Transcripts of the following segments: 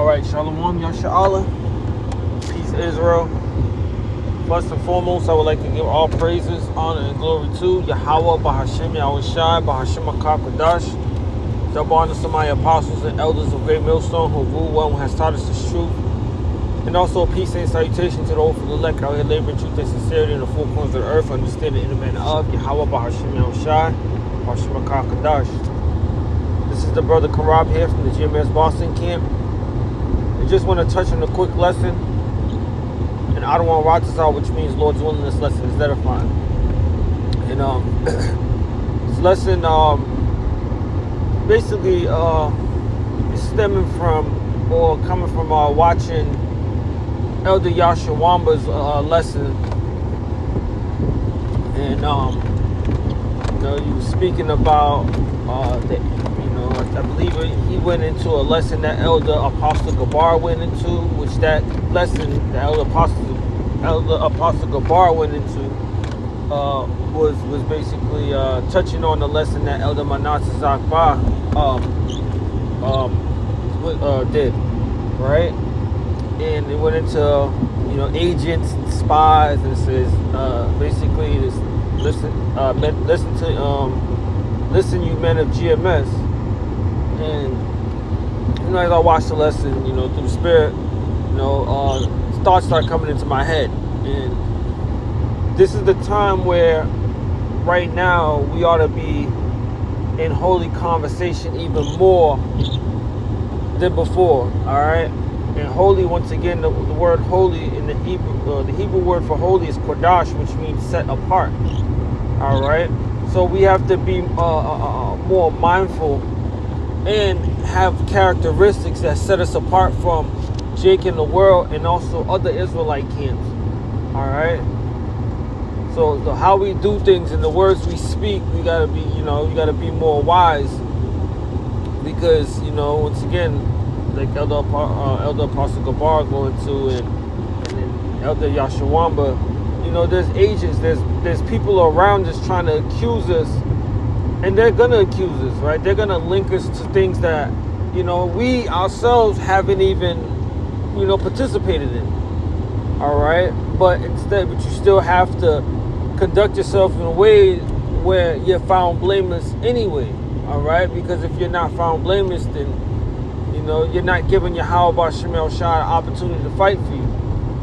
Alright, Shalom, Yasha'Allah. Peace, Israel. First and foremost, I would like to give all praises, honor, and glory to Yahweh, Bahashim, Yahushai, Bahashim HaKadosh. Double honor to my apostles and elders of Great Millstone who rule well and has taught us this truth. And also peace and salutation to the old for the elect out here laboring truth and sincerity in the four corners of the earth, understanding in the manner of Yahweh, Bahashim, Yahushai, Bahashim HaKadosh. This is the brother Karab here from the GMS Boston camp. I just want to touch on a quick lesson, and I don't want to rock this out, which means Lord's willing, this lesson is edifying. And this lesson basically is stemming from or coming from watching Elder Yasha Wamba's lesson, and he was speaking about I believe he went into a lesson that Elder Apostle Gabar went into, which that lesson the Elder Apostle Gabar went into was basically touching on the lesson that Elder Manasseh Zakba did, right? And it went into agents and spies, and it says basically this listen you men of GMS. And as I watched the lesson, through the spirit, thoughts start coming into my head. And this is the time where right now we ought to be in holy conversation even more than before. Alright? And holy, once again, the word holy in the Hebrew word for holy is kodash, which means set apart. Alright? So we have to be more mindful and have characteristics that set us apart from Jake in the world and also other Israelite camps. Alright? So how we do things and the words we speak, we gotta be, you gotta be more wise. Because, once again, like Elder Apostle Gabar going to and Elder Yashawamba, there's agents, there's people around us trying to accuse us. And they're going to accuse us, right? They're going to link us to things that, we ourselves haven't even, participated in. All right? But you still have to conduct yourself in a way where you're found blameless anyway. All right? Because if you're not found blameless, then, you're not giving Yahweh Ba'Shem Shai an opportunity to fight for you.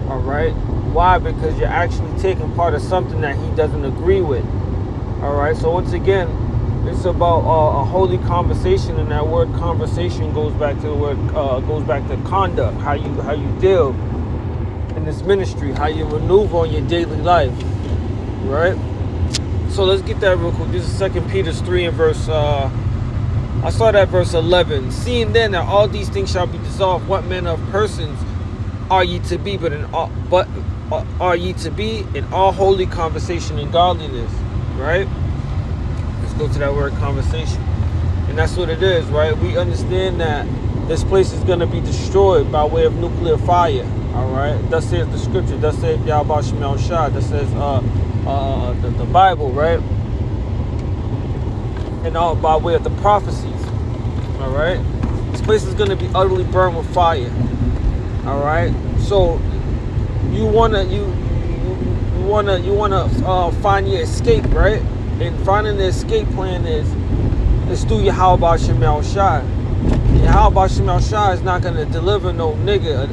All right? Why? Because you're actually taking part of something that he doesn't agree with. All right? So once again, it's about a holy conversation, and that word conversation goes back to conduct, how you deal in this ministry, how you maneuver on your daily life, right? So let's get that real quick. This is 2 Peter 3 and verse. I started at verse 11. Seeing then that all these things shall be dissolved, what manner of persons are ye to be? Are ye to be in all holy conversation and godliness, right? Go to that word conversation, and that's what it is, right? We understand that this place is going to be destroyed by way of nuclear fire. All right, that says the scripture, that says Yahweh Shemel Shah, that says the Bible, right? And all by way of the prophecies. All right, this place is going to be utterly burned with fire. All right, so you wanna find your escape, right? And finding the escape plan is through Yahweh Ba'Shem Shai. Yahweh Ba'Shem Shai is not going to deliver no nigga,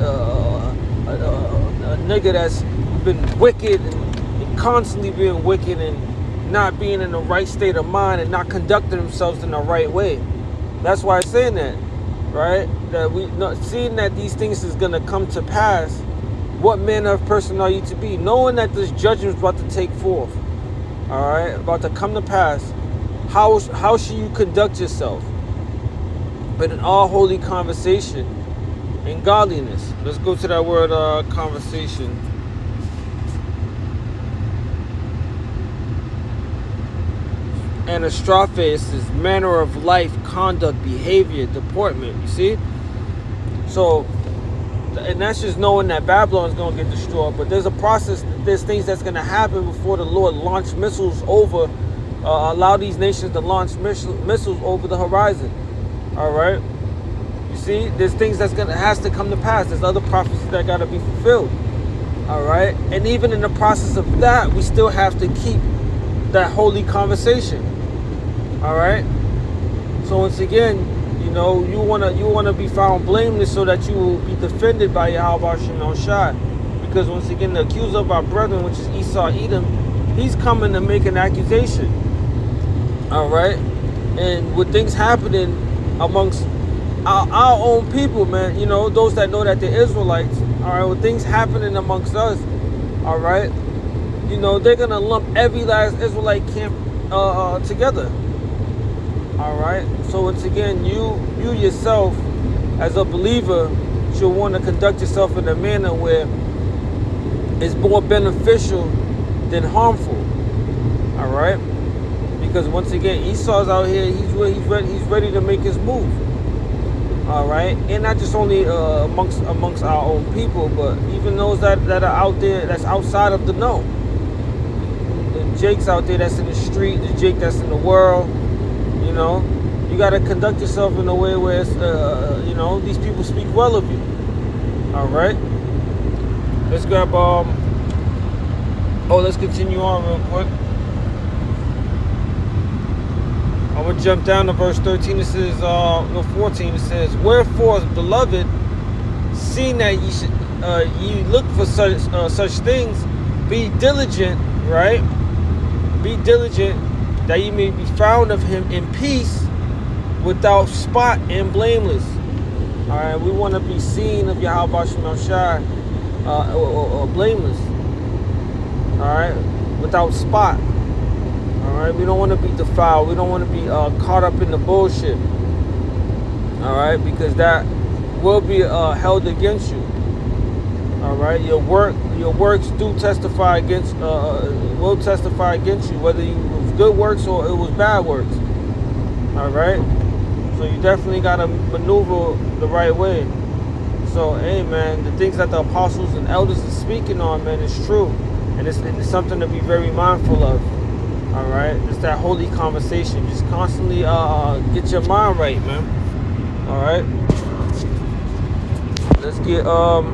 a nigga that's been wicked and constantly being wicked and not being in the right state of mind and not conducting themselves in the right way. That's why I'm saying that, right? That seeing that these things is going to come to pass, what manner of person are you to be? Knowing that this judgment is about to take forth. All right, about to come to pass. How should you conduct yourself? But in all holy conversation and godliness. Let's go to that word conversation. Anastrophes is manner of life, conduct, behavior, deportment. You see? So, and that's just knowing that Babylon is going to get destroyed. But there's a process, there's things that's going to happen before the Lord launch missiles over, allow these nations to launch missiles over the horizon. All right? You see, there's things has to come to pass. There's other prophecies that gotta be fulfilled. All right, and even in the process of that, we still have to keep that holy conversation. All right. So once again, you know, you wanna be found blameless so that you will be defended by Yahweh Shem Shai. Because once again, the accuser of our brethren, which is Esau Edom, he's coming to make an accusation. All right, and with things happening amongst our own people, man, you know, those that know that they're Israelites, all right, with things happening amongst us, all right, you know, they're gonna lump every last Israelite camp together. All right, so once again, you yourself as a believer should want to conduct yourself in a manner where it's more beneficial than harmful. All right, because once again, Esau's out here, he's ready to make his move. All right, and not just only amongst our own people, but even those that are out there that's outside of the know. The Jake's out there that's in the street, the Jake that's in the world. You know, you got to conduct yourself in a way where it's, you know, these people speak well of you. All right, let's grab let's continue on real quick. I'm going to jump down to verse 13. It says, 14, it says, wherefore, beloved, seeing that ye look for such things, be diligent, right? Be diligent that ye may be found of him in peace, without spot and blameless. All right, we want to be seen of Yahweh Shem Shai, blameless. All right, without spot. All right, we don't want to be defiled. We don't want to be caught up in the bullshit. All right, because that will be held against you. All right, your works do testify against, will testify against you, whether it was good works or it was bad works. All right, so you definitely got to maneuver the right way. So, hey, man, the things that the apostles and elders are speaking on, man, is true, and it's something to be very mindful of. All right, it's that holy conversation. Just constantly get your mind right, man. All right, let's get so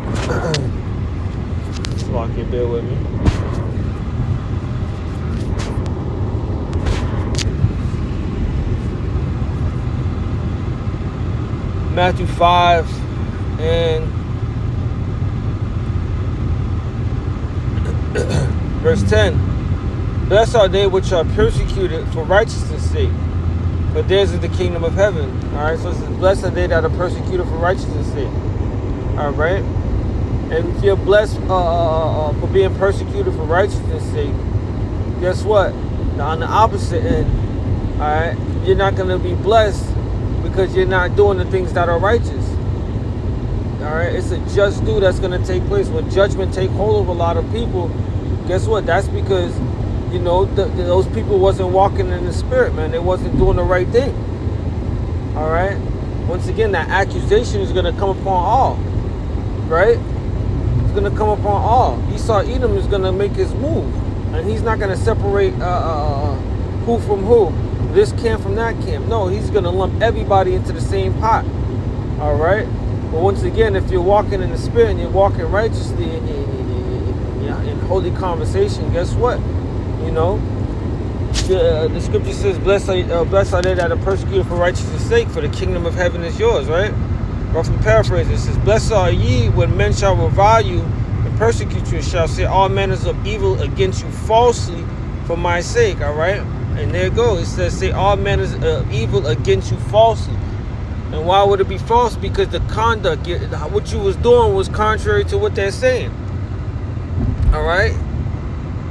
I can bear with me. Matthew 5 and verse 10. Blessed are they which are persecuted for righteousness' sake, for theirs is the kingdom of heaven. All right, so it says, blessed are they that are persecuted for righteousness' sake. All right, and if you're blessed for being persecuted for righteousness' sake, guess what? Now, on the opposite end, all right, you're not going to be blessed because you're not doing the things that are righteous. All right, it's a just due that's going to take place. When judgment take hold of a lot of people, guess what? That's because, you know, those people wasn't walking in the spirit, man. They wasn't doing the right thing. All right. Once again, that accusation is going to come upon all. Right? It's going to come upon all. Esau Edom is going to make his move, and he's not going to separate who from who, this camp from that camp. No, he's going to lump everybody into the same pot. All right. But once again, if you're walking in the spirit and you're walking righteously and you're in holy conversation, guess what? You know, the scripture says, blessed are they that are persecuted for righteousness' sake, for the kingdom of heaven is yours, right? Roughly paraphrase, it says, blessed are ye when men shall revile you and persecute you, and shall say all manners of evil against you falsely for my sake, all right? And there it goes. It says, say all manners of evil against you falsely. And why would it be false? Because the conduct, what you was doing was contrary to what they're saying. All right?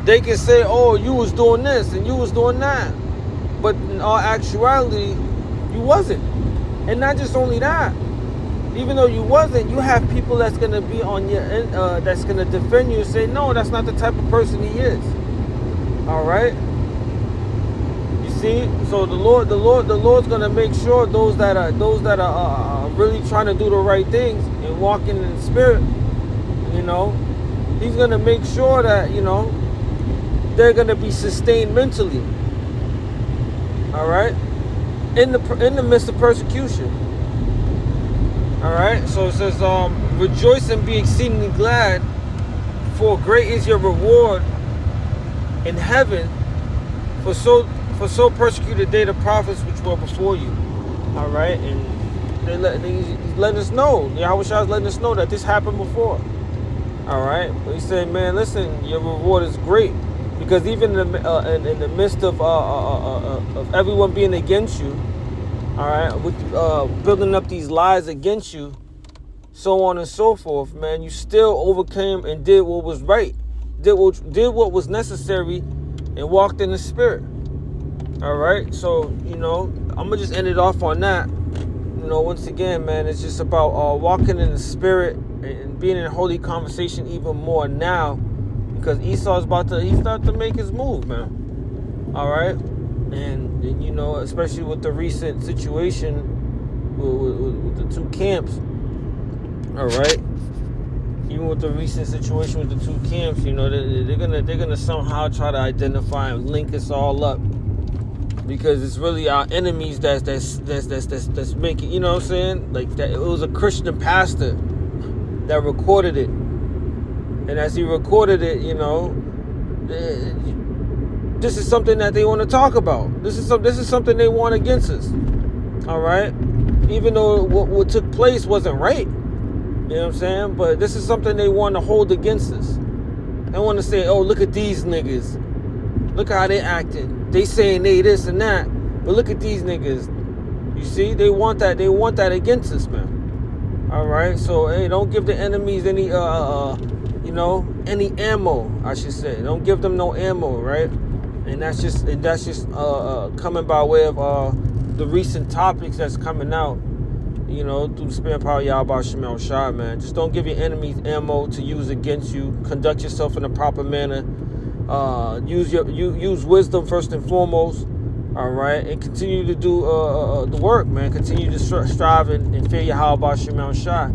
They can say, oh, you was doing this and you was doing that. But in all actuality, you wasn't. And not just only that. Even though you wasn't, you have people that's going to be on your end, that's going to defend you and say, no, that's not the type of person he is. All right? You see? So the Lord's going to make sure those that are really trying to do the right things and walking in the spirit, you know, he's going to make sure that, you know, they're going to be sustained mentally. All right? In the midst of persecution. All right. So it says, rejoice and be exceedingly glad, for great is your reward in heaven. For so persecuted they the prophets which were before you. All right, and he's letting us know. Yahweh Shah is letting us know that this happened before. All right, but he said, man, listen, your reward is great, because even in the midst of everyone being against you, all right, with building up these lies against you, so on and so forth, man, you still overcame and did what was right, did what was necessary, and walked in the spirit. All right, so I'm gonna just end it off on that. Once again, man, it's just about walking in the spirit and being in holy conversation even more now, because Esau's start to make his move, man. All right, and especially with the recent situation with the two camps. All right, even with the recent situation with the two camps, they're gonna somehow try to identify and link us all up, because it's really our enemies that's making, you know what I'm saying? Like that, it was a Christian pastor that recorded it, and as he recorded it, this is something that they want to talk about. This is something they want against us. All right, even though what took place wasn't right, you know what I'm saying? But this is something they want to hold against us. They want to say, oh, look at these niggas. Look how they acting. They saying they this and that, but look at these niggas. You see, they want that against us, man. All right, so hey, don't give the enemies any any ammo, I should say. Don't give them no ammo, right? And that's just coming by way of the recent topics that's coming out, through the spirit power of Yahweh Shemel Shah, man. Just don't give your enemies ammo to use against you. Conduct yourself in a proper manner. Use wisdom first and foremost, all right, and continue to do the work, man. Continue to strive and fear Yahweh Shemel Shah,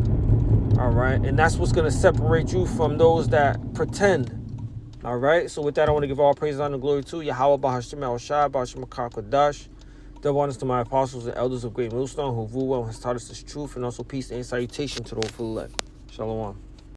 all right, and that's what's gonna separate you from those that pretend, all right. So with that, I want to give all praise, honor, and glory to Yahweh Shemel Shah, Bashim Kodash. Double honors to my apostles and elders of Great Millstone who rule well and has taught us this truth, and also peace and salutation to those who elect. Shalom.